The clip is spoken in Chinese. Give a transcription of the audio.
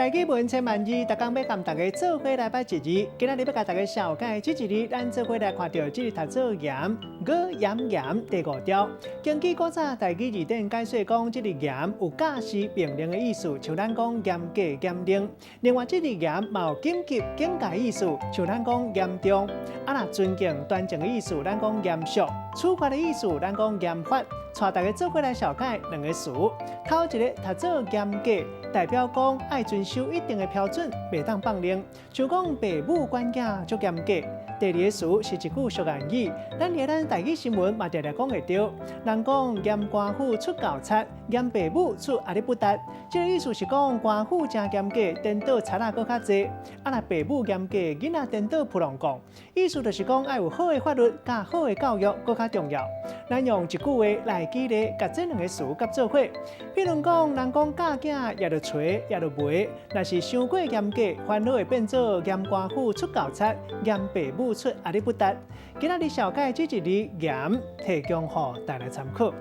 大家文千万字，大家要跟大家做伙来拜一日。今日要甲大家小解这一日，咱做伙来看到这日读做盐，我盐盐第5条。根据古早台语字典解说讲，这日盐有假释命令的意思，像咱讲严格严令。另外，这日盐嘛有紧急警戒意思，像咱讲严重。若尊敬端正的意思，咱讲严肃；处罚的意思，咱讲严罚。带大家做伙来小解2个词。头一个读做严格，代表讲爱遵守一定的标准，袂当放任，就讲父母管教足严格。第2个词是一句俗谚语，咱连咱台语新闻嘛常常讲会到。人讲严官府出教贼，严父母出阿里不达。这个意思是讲官府真严格，颠倒贼仔搁较济。若父母严格，囡仔颠倒扑浪讲。意思就是讲爱有好的法律，加好的教育搁较重要。咱用一句话来举例，甲这2个词夹做伙。比如讲，人讲教囝也着锤，也着骂，若是伤过严格，烦恼会变做严官府出教贼，严父母出阿里不达。今仔日小解这一日严，提供予大家参考。